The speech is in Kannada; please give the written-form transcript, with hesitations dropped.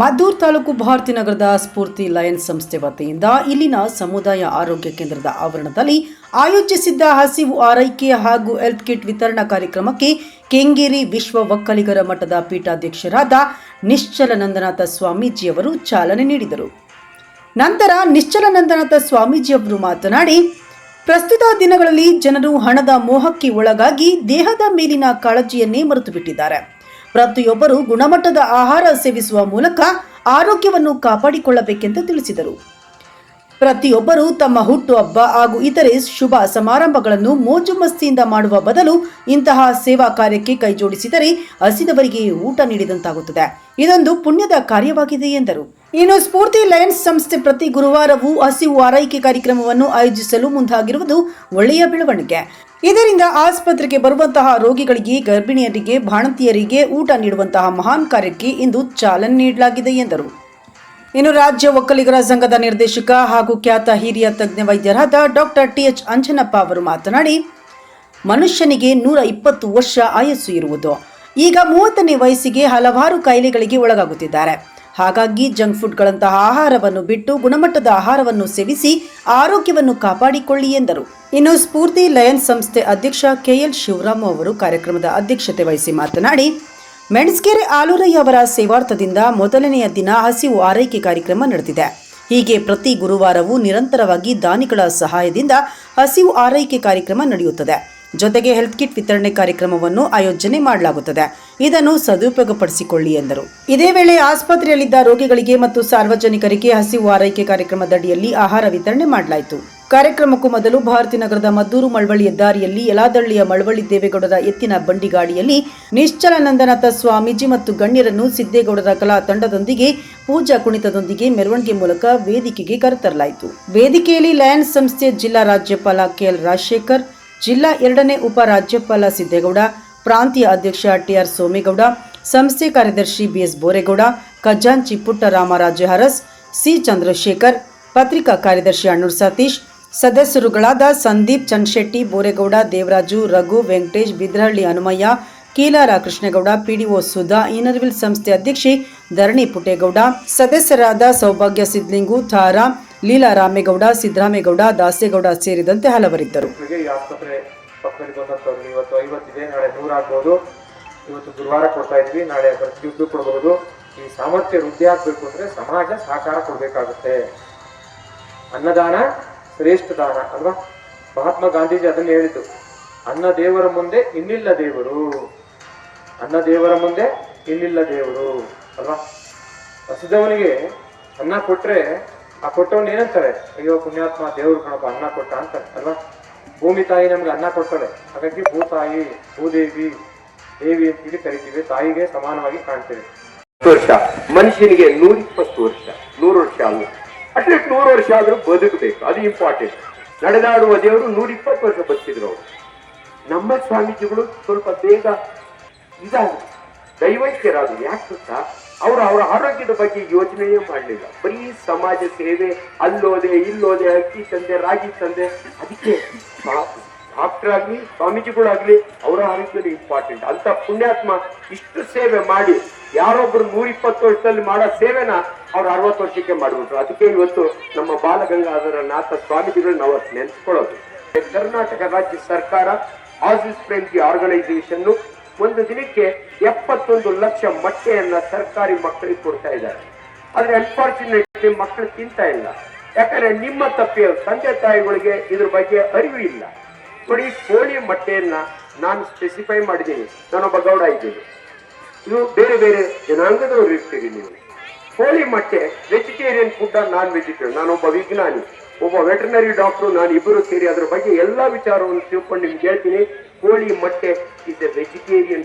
ಮದ್ದೂರು ತಾಲೂಕು ಭಾರತೀನಗರದ ಸ್ಫೂರ್ತಿ ಲಯನ್ಸ್ ಸಂಸ್ಥೆ ವತಿಯಿಂದ ಇಲ್ಲಿನ ಸಮುದಾಯ ಆರೋಗ್ಯ ಕೇಂದ್ರದ ಆವರಣದಲ್ಲಿ ಆಯೋಜಿಸಿದ್ದ ಹಸಿವು ಆರೈಕೆ ಹಾಗೂ ಹೆಲ್ತ್ ಕಿಟ್ ವಿತರಣಾ ಕಾರ್ಯಕ್ರಮಕ್ಕೆ ಕೆಂಗೇರಿ ವಿಶ್ವ ಒಕ್ಕಲಿಗರ ಮಠದ ಪೀಠಾಧ್ಯಕ್ಷರಾದ ನಿಶ್ಚಲಾನಂದನಾಥ ಸ್ವಾಮೀಜಿಯವರು ಚಾಲನೆ ನೀಡಿದರು. ನಂತರ ನಿಶ್ಚಲಾನಂದನಾಥ ಸ್ವಾಮೀಜಿಯವರು ಮಾತನಾಡಿ, ಪ್ರಸ್ತುತ ದಿನಗಳಲ್ಲಿ ಜನರು ಹಣದ ಮೋಹಕ್ಕೆ ಒಳಗಾಗಿ ದೇಹದ ಮೇಲಿನ ಕಾಳಜಿಯನ್ನೇ ಮರೆತು ಬಿಟ್ಟಿದ್ದಾರೆ. ಪ್ರತಿಯೊಬ್ಬರು ಗುಣಮಟ್ಟದ ಆಹಾರ ಸೇವಿಸುವ ಮೂಲಕ ಆರೋಗ್ಯವನ್ನು ಕಾಪಾಡಿಕೊಳ್ಳಬೇಕೆಂದು ತಿಳಿಸಿದರು. ಪ್ರತಿಯೊಬ್ಬರು ತಮ್ಮ ಹುಟ್ಟುಹಬ್ಬ ಹಾಗೂ ಇತರೆ ಶುಭ ಸಮಾರಂಭಗಳನ್ನು ಮೋಜು ಮಸ್ತಿಯಿಂದ ಮಾಡುವ ಬದಲು ಇಂತಹ ಸೇವಾ ಕಾರ್ಯಕ್ಕೆ ಕೈಜೋಡಿಸಿದರೆ ಹಸಿದವರಿಗೆ ಊಟ ನೀಡಿದಂತಾಗುತ್ತದೆ. ಇದೊಂದು ಪುಣ್ಯದ ಕಾರ್ಯವಾಗಿದೆ ಎಂದರು. ಇನ್ನು ಸ್ಫೂರ್ತಿ ಲಯನ್ಸ್ ಸಂಸ್ಥೆ ಪ್ರತಿ ಗುರುವಾರವೂ ಹಸಿವು ಆರೈಕೆ ಕಾರ್ಯಕ್ರಮವನ್ನು ಆಯೋಜಿಸಲು ಮುಂದಾಗಿರುವುದು ಒಳ್ಳೆಯ ಬೆಳವಣಿಗೆ. ಇದರಿಂದ ಆಸ್ಪತ್ರೆಗೆ ಬರುವಂತಹ ರೋಗಿಗಳಿಗೆ, ಗರ್ಭಿಣಿಯರಿಗೆ, ಬಾಣಂತಿಯರಿಗೆ ಊಟ ನೀಡುವಂತಹ ಮಹಾನ್ ಕಾರ್ಯಕ್ಕೆ ಇಂದು ಚಾಲನೆ ನೀಡಲಾಗಿದೆ ಎಂದರು. ಇನ್ನು ರಾಜ್ಯ ಒಕ್ಕಲಿಗರ ಸಂಘದ ನಿರ್ದೇಶಕ ಹಾಗೂ ಖ್ಯಾತ ಹಿರಿಯ ತಜ್ಞ ವೈದ್ಯರಾದ ಡಾಕ್ಟರ್ ಟಿ.ಎಚ್. ಅಂಜನಪ್ಪ ಅವರು ಮಾತನಾಡಿ, ಮನುಷ್ಯನಿಗೆ 120 ವರ್ಷ ಆಯಸ್ಸು ಇರುವುದು. ಈಗ 30ನೇ ವಯಸ್ಸಿಗೆ ಹಲವಾರು ಕಾಯಿಲೆಗಳಿಗೆ ಒಳಗಾಗುತ್ತಿದ್ದಾರೆ. ಹಾಗಾಗಿ ಜಂಕ್ ಫುಡ್ಗಳಂತಹ ಆಹಾರವನ್ನು ಬಿಟ್ಟು ಗುಣಮಟ್ಟದ ಆಹಾರವನ್ನು ಸೇವಿಸಿ ಆರೋಗ್ಯವನ್ನು ಕಾಪಾಡಿಕೊಳ್ಳಿ ಎಂದರು. ಇನ್ನು ಸ್ಫೂರ್ತಿ ಲಯನ್ಸ್ ಸಂಸ್ಥೆ ಅಧ್ಯಕ್ಷ ಕೆಎಲ್ ಶಿವರಾಮ ಅವರು ಕಾರ್ಯಕ್ರಮದ ಅಧ್ಯಕ್ಷತೆ ವಹಿಸಿ ಮಾತನಾಡಿ, ಮೆಣಸ್ಕೆರೆ ಆಲೂರಯ್ಯ ಅವರ ಸೇವಾರ್ಥದಿಂದ ಮೊದಲನೆಯ ದಿನ ಹಸಿವು ಆರೈಕೆ ಕಾರ್ಯಕ್ರಮ ನಡೆದಿದೆ. ಹೀಗೆ ಪ್ರತಿ ಗುರುವಾರವೂ ನಿರಂತರವಾಗಿ ದಾನಿಗಳ ಸಹಾಯದಿಂದ ಹಸಿವು ಆರೈಕೆ ಕಾರ್ಯಕ್ರಮ ನಡೆಯುತ್ತದೆ. ಜೊತೆಗೆ ಹೆಲ್ತ್ ಕಿಟ್ ವಿತರಣೆ ಕಾರ್ಯಕ್ರಮವನ್ನು ಆಯೋಜನೆ ಮಾಡಲಾಗುತ್ತದೆ. ಇದನ್ನು ಸದುಪಯೋಗಪಡಿಸಿಕೊಳ್ಳಿ ಎಂದರು. ಇದೇ ವೇಳೆ ಆಸ್ಪತ್ರೆಯಲ್ಲಿದ್ದ ರೋಗಿಗಳಿಗೆ ಮತ್ತು ಸಾರ್ವಜನಿಕರಿಗೆ ಹಸಿವು ಆರೈಕೆ ಕಾರ್ಯಕ್ರಮದಡಿಯಲ್ಲಿ ಆಹಾರ ವಿತರಣೆ ಮಾಡಲಾಯಿತು. ಕಾರ್ಯಕ್ರಮಕ್ಕೂ ಮೊದಲು ಭಾರತೀನಗರದ ಮದ್ದೂರು ಮಳವಳ್ಳಿ ಹೆದ್ದಾರಿಯಲ್ಲಿ ಯಲಾದಳ್ಳಿಯ ಮಳವಳ್ಳಿ ದೇವೇಗೌಡರ ಎತ್ತಿನ ಬಂಡಿ ಗಾಡಿಯಲ್ಲಿ ನಿಶ್ಚಲಾನಂದನಾಥ ಸ್ವಾಮೀಜಿ ಮತ್ತು ಗಣ್ಯರನ್ನು ಸಿದ್ದೇಗೌಡರ ಕಲಾ ತಂಡದೊಂದಿಗೆ ಪೂಜಾ ಕುಣಿತದೊಂದಿಗೆ ಮೆರವಣಿಗೆ ಮೂಲಕ ವೇದಿಕೆಗೆ ಕರೆತರಲಾಯಿತು. ವೇದಿಕೆಯಲ್ಲಿ ಲಯನ್ಸ್ ಸಂಸ್ಥೆಯ ಜಿಲ್ಲಾ ರಾಜ್ಯಪಾಲ ಕೆಎಲ್ ರಾಜಶೇಖರ್, ಜಿಲ್ಲಾ 2ನೇ ಉಪ ರಾಜ್ಯಪಾಲ ಸಿದ್ದೇಗೌಡ, ಪ್ರಾಂತೀಯ ಅಧ್ಯಕ್ಷ ಟಿ.ಆರ್. ಸೋಮೇಗೌಡ, ಸಂಸ್ಥೆ ಕಾರ್ಯದರ್ಶಿ ಬಿ.ಎಸ್. ಬೋರೇಗೌಡ, ಖಜಾಂಚಿ ಪುಟ್ಟರಾಮರಾಜ ಹರಸ್, ಸಿ. ಚಂದ್ರಶೇಖರ್, ಪತ್ರಿಕಾ ಕಾರ್ಯದರ್ಶಿ ಅಣ್ಣೂರ್ ಸತೀಶ್, ಸದಸ್ಯರುಗಳಾದ ಸಂದೀಪ್, ಚನ್ಶೆಟ್ಟಿ, ಬೋರೇಗೌಡ, ದೇವರಾಜು, ರಘು, ವೆಂಕಟೇಶ್, ಬಿದ್ರಹಳ್ಳಿ ಹನುಮಯ್ಯ, ಕೀಲಾರ ಕೃಷ್ಣೇಗೌಡ, ಪಿಡಿಒ ಸುಧಾ, ಇನ್ನರ್ವಿಲ್ ಸಂಸ್ಥೆ ಅಧ್ಯಕ್ಷೆ ಧರಣಿ ಪುಟ್ಟೇಗೌಡ, ಸದಸ್ಯರಾದ ಸೌಭಾಗ್ಯ ಸಿದ್ಲಿಂಗು, ತಾರಾ, ಲೀಲಾ ರಾಮೇಗೌಡ, ಸಿದ್ದರಾಮೇಗೌಡ, ದಾಸೇಗೌಡ ಸೇರಿದಂತೆ ಹಲವರಿದ್ದರು. ಇವತ್ತು 50 ಇದೆ, ನಾಳೆ 100 ಆಗ್ಬೋದು. ಇವತ್ತು ಗುರುವಾರ ಕೊಡ್ತಾ ಇದ್ವಿ, ನಾಳೆ ಪ್ರತಿಯೊಬ್ಬರು ಕೊಡಬಹುದು. ಈ ಸಾಮರ್ಥ್ಯ ವೃದ್ಧಿ ಆಗ್ಬೇಕು ಅಂದ್ರೆ ಸಮಾಜ ಸಹಕಾರ ಕೊಡ್ಬೇಕಾಗುತ್ತೆ. ಅನ್ನದಾನ ಶ್ರೇಷ್ಠ ದಾನ ಅಲ್ವಾ? ಮಹಾತ್ಮ ಗಾಂಧೀಜಿ ಅದನ್ನ ಹೇಳಿದ್ದು, ಅನ್ನ ದೇವರ ಮುಂದೆ ಇನ್ನಿಲ್ಲ ದೇವರು, ಅನ್ನ ದೇವರ ಮುಂದೆ ಇನ್ನಿಲ್ಲ ದೇವರು ಅಲ್ವಾ? ಹಸಿದವನಿಗೆ ಅನ್ನ ಕೊಟ್ರೆ ಆ ಕೊಟ್ಟವನ್ ಏನಂತಾರೆ, ಅಯ್ಯೋ ಪುಣ್ಯಾತ್ಮ ದೇವ್ರು ಕಣಪ್ಪ ಅನ್ನ ಕೊಟ್ಟ ಅಂತಾರೆ ಅಲ್ವಾ? ಭೂಮಿ ತಾಯಿ ನಮ್ಗೆ ಅನ್ನ ಕೊಡ್ತಾಳೆ, ಹಾಗಾಗಿ ಭೂತಾಯಿ, ಭೂದೇವಿ, ದೇವಿ ಅಂತ ಹೇಳಿ ಕರಿತೀವಿ. ತಾಯಿಗೆ ಸಮಾನವಾಗಿ ಕಾಣ್ತೇವೆ. ವರ್ಷ ಮನುಷ್ಯನಿಗೆ 120 ವರ್ಷ, 100 ವರ್ಷ ಅಲ್ಲ, ಅಟ್ಲೀಸ್ಟ್ 100 ವರ್ಷ ಆದ್ರೂ ಬದುಕಬೇಕು, ಅದು ಇಂಪಾರ್ಟೆಂಟ್. ನಡೆದಾಡುವ ದೇವರು 120 ವರ್ಷ ಬದುಕಿದ್ರು ಅವರು. ನಮ್ಮ ಸ್ವಾಮೀಜಿಗಳು ಸ್ವಲ್ಪ ಬೇಗ ಇದಾದ್ರು, ದೈವೈಕ್ಯರಾದ್ರು. ಯಾಕೆ ಗೊತ್ತಾ, ಅವರ ಆರೋಗ್ಯದ ಬಗ್ಗೆ ಯೋಚನೆಯೇ ಮಾಡಲಿಲ್ಲ. ಬರೀ ಸಮಾಜ ಸೇವೆ, ಅಲ್ಲೋದೆ ಇಲ್ಲೋದೆ, ಅಕ್ಕಿ ತಂದೆ, ರಾಗಿ ತಂದೆ. ಅದಕ್ಕೆ ಡಾಕ್ಟರ್ ಆಗ್ಲಿ, ಸ್ವಾಮೀಜಿಗಳಾಗ್ಲಿ ಅವರ ಆರೋಗ್ಯದ ಇಂಪಾರ್ಟೆಂಟ್. ಅಂತ ಪುಣ್ಯಾತ್ಮ ಇಷ್ಟು ಸೇವೆ ಮಾಡಿ ಯಾರೊಬ್ರು 120 ವರ್ಷದಲ್ಲಿ ಮಾಡೋ ಸೇವೆನ ಅವ್ರು 60 ವರ್ಷಕ್ಕೆ ಮಾಡಿಬಿಟ್ರು. ಅದಕ್ಕೆ ಇವತ್ತು ನಮ್ಮ ಬಾಲಗಂಗಾಧರ ನಾಥ ಸ್ವಾಮೀಜಿಗಳು ನಾವು ನೆನೆಸ್ಕೊಳ್ಳೋದು. ಕರ್ನಾಟಕ ರಾಜ್ಯ ಸರ್ಕಾರ ಆಸಿಸ್ ಫ್ರೆಂಡ್ಲಿ ಆರ್ಗನೈಸೇಷನ್ ಒಂದು ದಿನಕ್ಕೆ 71 ಲಕ್ಷ ಮೊಟ್ಟೆಯನ್ನ ಸರ್ಕಾರಿ ಮಕ್ಕಳಿಗೆ ಕೊಡ್ತಾ ಇದ್ದಾರೆ. ಆದ್ರೆ ಅನ್ಫಾರ್ಚುನೇಟ್ಲಿ ಮಕ್ಕಳು ತಿಂತಾ ಇಲ್ಲ. ಯಾಕಂದ್ರೆ ನಿಮ್ಮ ತಪ್ಪೆ, ತಂದೆ ತಾಯಿಗಳಿಗೆ ಇದ್ರ ಬಗ್ಗೆ ಅರಿವು ಇಲ್ಲ. ನೋಡಿ, ಕೋಳಿ ಮೊಟ್ಟೆಯನ್ನ ನಾನು ಸ್ಪೆಸಿಫೈ ಮಾಡಿದ್ದೀನಿ, ನಾನೊಬ್ಬ ಗೌಡ ಇದ್ದೀನಿ, ಇದು ಬೇರೆ ಬೇರೆ ಜನಾಂಗದವರು ಇರ್ತೀರಿ ನೀವು. ಕೋಳಿ ಮೊಟ್ಟೆ ವೆಜಿಟೇರಿಯನ್ ಫುಡ್, ನಾನ್ ವೆಜಿಟೇರಿಯನ್, ನಾನೊಬ್ಬ ವಿಜ್ಞಾನಿ, ಒಬ್ಬ ವೆಟರ್ನರಿ ಡಾಕ್ಟರ್, ನಾನು ಇಬ್ಬರು ಸೇರಿ ಅದ್ರ ಬಗ್ಗೆ ಎಲ್ಲಾ ವಿಚಾರವನ್ನು ತಿಳ್ಕೊಂಡು ನಿಮ್ಗೆ ಹೇಳ್ತೀನಿ. ಕೋಳಿ ಮೊಟ್ಟೆ ಇಸ್ ಎ ವೆಜಿಟೇರಿಯನ್